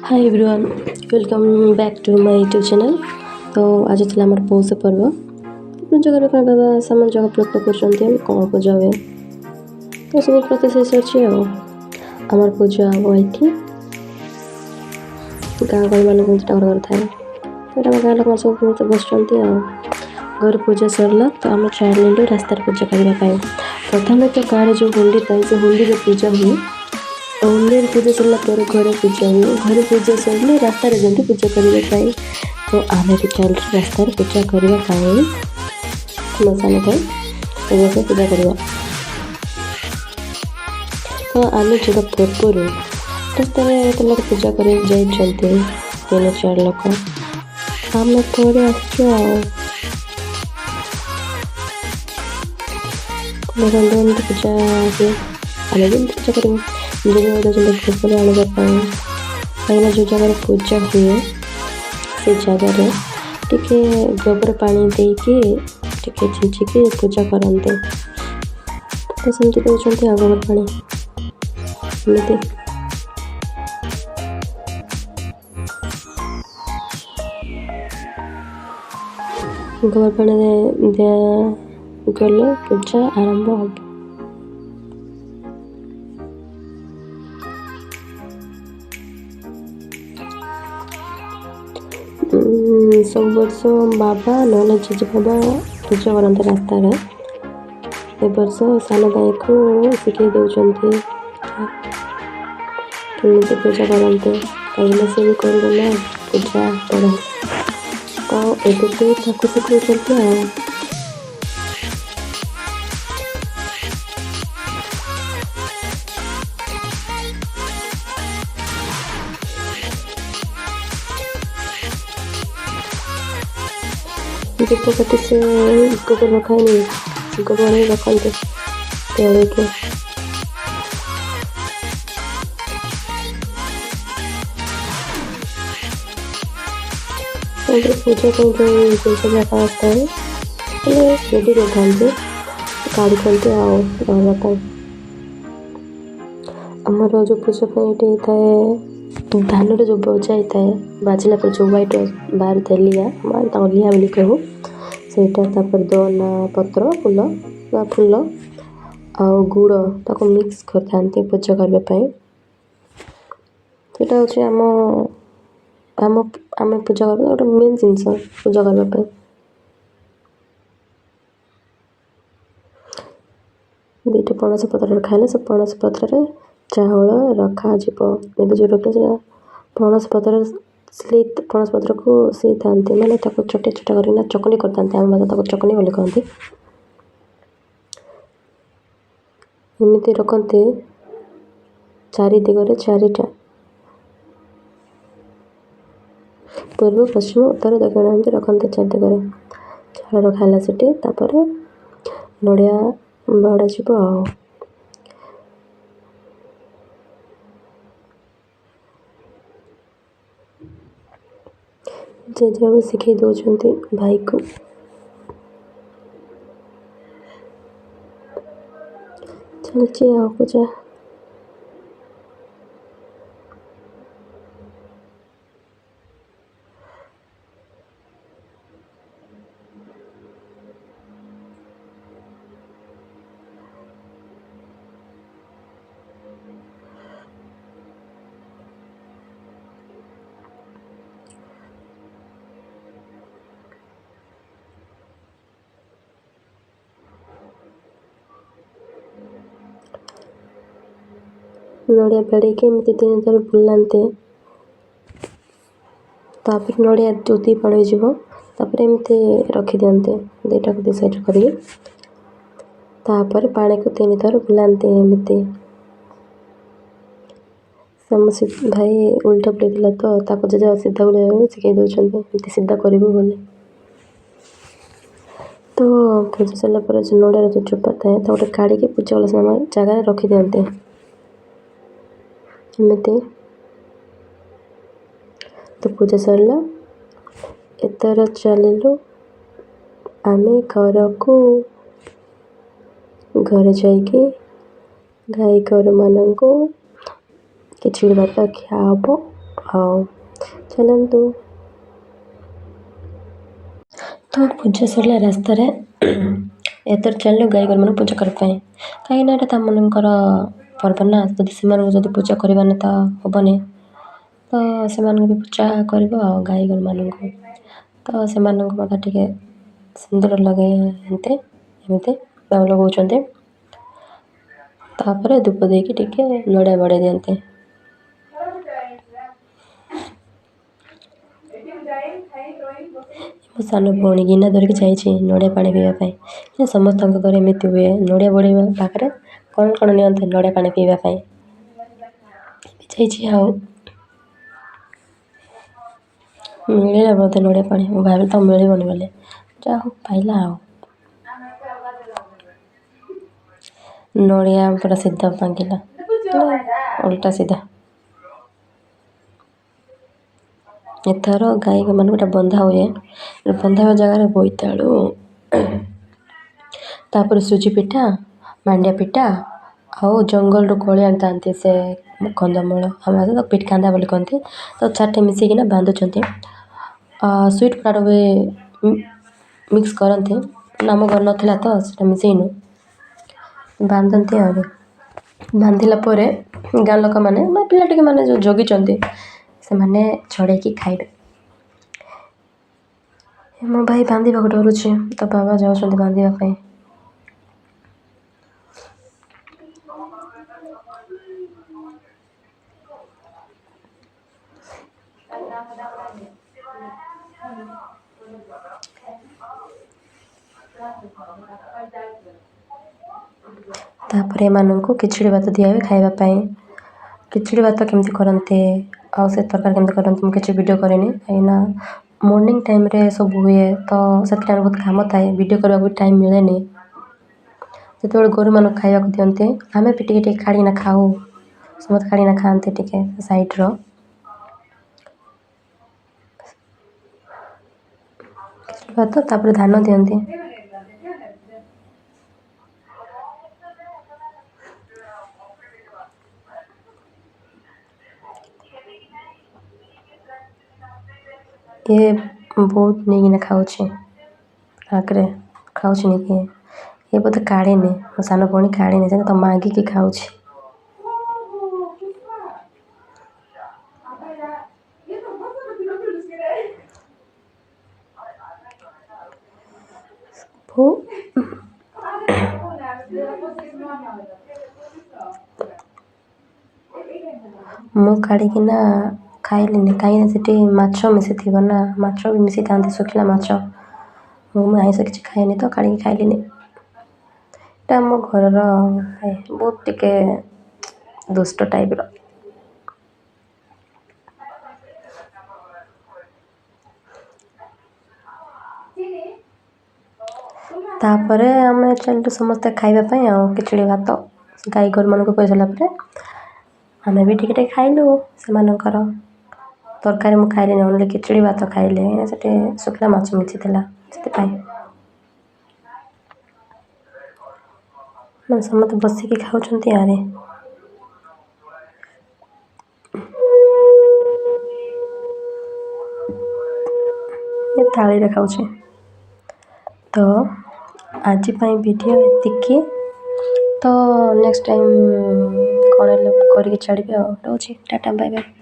Hi everyone, welcome back to my YouTube channel. तो आज था आम पौष पर्व पूजा करने बाबा सामान जगह प्रयत्न कर कौन पूजा हुए तो सब प्रति शेष अच्छे आमर पूजा हम ये गाँ गहली मान टावर घर थाए तो गाँ लोक सब बस घर पूजा सरला तो आम चलू रास्तार पूजा करने प्रथम तो गाँव जो हुंडी था से हुंडी पूजा हुए हुंडी पूजा सरला घर पूजा हुए घर पूजा सरले रास्ता जमी पूजा करने तो आम भी चल रास्तार पूजा करने मसान से पूजा करवा तो आम जो पूर्व रास्तार तो लोग पूजा कर तीन चार लोग आम थोड़े आसमती पूजा हुए आम भी पूजा कर फल आने कहीं जो जगह पूजा हुए से जगार टिके गोबर पानी देके टिके छींचिकी पूजा करते तो सेमती दौरान आ गोबर पानी एमती गोबर पानी दिया गले पूजा आरंभ हम सब वर्ष बाबा ना जेजे बाबा पूजा करते रास्ता ए वर्ष सान दाई को शिखे दौरान कमी पूजा करते कहीं से भी करना पूजा पढ़ तो ये शिखुच्च दीपकटी से गोबर रखा नहीं गोबर नहीं रखते पेड़ के पूजा जो जिन रखा आता है रेडी रखते काढ़ी आमर जो पूजा ये थाए धान जो बजा होता है बाजिला पर जो व्हाइट बाहर था लिया लिया बोली कहू से दना पत्र फूल आ गुड़ ताको मिक्स करते पूजा करने सेटा हूँ आम आम आम पूजा कर गोटे मेन जिनस पूजा करने दीटा पणस पत्र खाने से पणस पत्र चाउल रखा जो रखे पणस पत्र स्लीत पणस पत्र को सी था मैंने छोटे छोटा करना चकनी करते आम भाषा चकनी बोली कहते एमती रखते चारि दिगरे चारिटा पूर्व पश्चिम उत्तर दक्षिण एमती रखते चार दिगरे चाउल रखा सीटी नड़िया बड़ा आ जेजे बाबा शिखे दौरान भाई को चलती आ पूजा नड़िया पेड़ के एमती तीन थर बुलाते तापर नड़िया ज्योति पड़े तापर एमती रखी दिंते दुईटा को दी साइड कर पानी को तीन थर बुलाते एमती भाई उल्टा पड़ेगा तो जजा सीधा बुला शिखे दौरान सीधा करूँ बोले तो पूजा सरला जो नड़ियार जो चोपा थाए गोटे काढ़ी पूजा वाला समय जगह रखी दिंते एमती तो पूजा सरला एतर चलू आम घर को घर जाइए गाई गोरु मान किसी भात खिया हम ହଉ ଚାଲନ୍ତୁ। ତ ପୂଜା ସରିଲା ରାସ୍ତାରେ ଏଥର ଚାଲିଲୁ ଗାଈ ଗୋରୁମାନଙ୍କୁ ପୂଜା କରିବା ପାଇଁ, କାହିଁକିନା ଏଇଟା ତାମାନଙ୍କର ପର୍ବ ନା। ଯଦି ସେମାନଙ୍କୁ ଯଦି ପୂଜା କରିବାନି ତ ହବନି। ତ ସେମାନଙ୍କୁ ବି ପୂଜା କରିବ ଆଉ ଗାଈ ଗୋରୁମାନଙ୍କୁ। ତ ସେମାନଙ୍କୁ ମଧ୍ୟ ଟିକେ ସୁନ୍ଦର ଲାଗେ ଏମିତି ଲଗାଉଛନ୍ତି। ତାପରେ ଧୂପ ଦେଇକି ଟିକେ ନଡ଼ିଆ ବଡ଼େଇ ଦିଅନ୍ତି। ମୋ ସାନ ଭଉଣୀ ଗିନା ଧରିକି ଯାଇଛି ନଡ଼ିଆ ପାଣି ପିଇବା ପାଇଁ। ସମସ୍ତଙ୍କ ଘରେ ଏମିତି ହୁଏ, ନଡ଼ିଆ ବଡ଼େଇବା ପାଖରେ କ'ଣ କ'ଣ ନିଅନ୍ତି ନଡ଼ିଆ ପାଣି ପିଇବା ପାଇଁ। ଯାଇଛି ଆଉ ମିଳିଲା ବୋଧେ ନଡ଼ିଆ ପାଣି, ମୁଁ ଭାବିଲି ତ ମିଳିବନି ବୋଲି, ଯାହା ହଉ ପାଇଲା ଆଉ। ନଡ଼ିଆ ପୁରା ସିଧା ଭାଙ୍ଗିଲା, ଓଲଟା ସିଧା। ଏଥର ଗାଈମାନଙ୍କୁ ଗୋଟେ ବନ୍ଧା ହୁଏ, ବନ୍ଧା ହେବା ଜାଗାରେ ବୋଇତାଳୁ, ତାପରେ ସୁଜି ପିଠା, ମାଣ୍ଡିଆ ପିଠା ଆଉ ଜଙ୍ଗଲରୁ କୋଳି ଆଣିଥାନ୍ତି ସେ କନ୍ଦମୂଳ, ଆମର ତ ପିଠକାନ୍ଦା ବୋଲି କହନ୍ତି। ତ ଚାରିଟା ମିଶିକିନା ବାନ୍ଧୁଛନ୍ତି। ସୁଇଟ୍ ପଟାଟୋ ବି ମିକ୍ସ କରନ୍ତି, ଆମ ଘର ନଥିଲା ତ ସେଟା ମିଶେଇନୁ, ବାନ୍ଧନ୍ତି ଆଉ। ବାନ୍ଧିଲା ପରେ ଗାଁ ଲୋକମାନେ ବା ପିଲା ଟିକେ ମାନେ ଯେଉଁ ଜଗିଛନ୍ତି ସେମାନେ ଛଡ଼େଇକି ଖାଇବେ। ମୋ ଭାଇ ବାନ୍ଧିବାକୁ ଡରୁଛି, ତ ବାବା ଯାଉଛନ୍ତି ବାନ୍ଧିବା ପାଇଁ। ତାପରେ ଏମାନଙ୍କୁ ଖିଚୁଡ଼ି ଭାତ ଦିଆ ହୁଏ ଖାଇବା ପାଇଁ। ଖିଚୁଡ଼ି ଭାତ କେମିତି କରନ୍ତି ଆଉ ସେ ତରକାରୀ କେମିତି କରନ୍ତି ମୁଁ କିଛି ଭିଡ଼ିଓ କରେନି, କାହିଁକିନା ମର୍ଣ୍ଣିଂ ଟାଇମ୍ରେ ସବୁ ହୁଏ, ତ ସେଥିପାଇଁ ବହୁତ କାମ ଥାଏ, ଭିଡ଼ିଓ କରିବାକୁ ଟାଇମ୍ ମିଳେନି। ଯେତେବେଳେ ଗୋରୁମାନଙ୍କୁ ଖାଇବାକୁ ଦିଅନ୍ତି ଆମେ ବି ଟିକେ ଟିକେ କାଢ଼ିକିନା ଖାଉ, ସମସ୍ତେ କାଢ଼ିକିନା ଖାଆନ୍ତି ଟିକେ ସାଇଡ଼୍ର। ଖିଚୁଡ଼ି ଭାତ ତାପରେ ଧାନ ଦିଅନ୍ତି। ଇଏ ବହୁତ ନେଇକିନା ଖାଉଛି, ଆଗରେ ଖାଉଛି ନେଇକି। ଇଏ ବୋଧେ କାଢ଼େନି, ମୋ ସାନ ଭଉଣୀ କାଢ଼େନି, ସେ ତ ମାଗିକି ଖାଉଛି। ମୁଁ କାଢ଼ିକିନା ଖାଇଲିନି, କାହିଁକିନା ସେଠି ମାଛ ମିଶିଥିବ ନା, ମାଛ ବି ମିଶିଥାନ୍ତି, ଶୁଖିଲା ମାଛ। ମୁଁ ଆଇଁଷ କିଛି ଖାଏନି ତ କାଢ଼ିକି ଖାଇଲିନି। ଏଇଟା ଆମ ଘରର ବହୁତ ଟିକେ ଦୁଷ୍ଟ ଟାଇପ୍ର। ତାପରେ ଆମେ ଚାଲିଲୁ ସମସ୍ତେ ଖାଇବା ପାଇଁ ଆଉ ଖିଚୁଡ଼ି ଭାତ। ଗାଈ ଗୋରୁମାନଙ୍କୁ କହିସାରିଲା ପରେ ଆମେ ବି ଟିକେ ଟିକେ ଖାଇଲୁ ସେମାନଙ୍କର। ତରକାରୀ ମୁଁ ଖାଇଲିନି, ଓନ୍ଲି ଖିଚୁଡ଼ି ଭାତ ଖାଇଲି, ସେଠି ଶୁଖିଲା ମାଛ ମିଶିଥିଲା ସେଥିପାଇଁ। ସମସ୍ତେ ବସିକି ଖାଉଛନ୍ତି ଆରେ। ଏ ଥାଳିରେ ଖାଉଛି। ତ ଆଜି ପାଇଁ ଭିଡ଼ିଓ ଏତିକି, ତ ନେକ୍ସଟ୍ ଟାଇମ୍ କ'ଣ ହେଲେ କରିକି ଛାଡ଼ିବି ଆଉ। ରହୁଛି, ଟାଟା ବାଏ ବାଏ।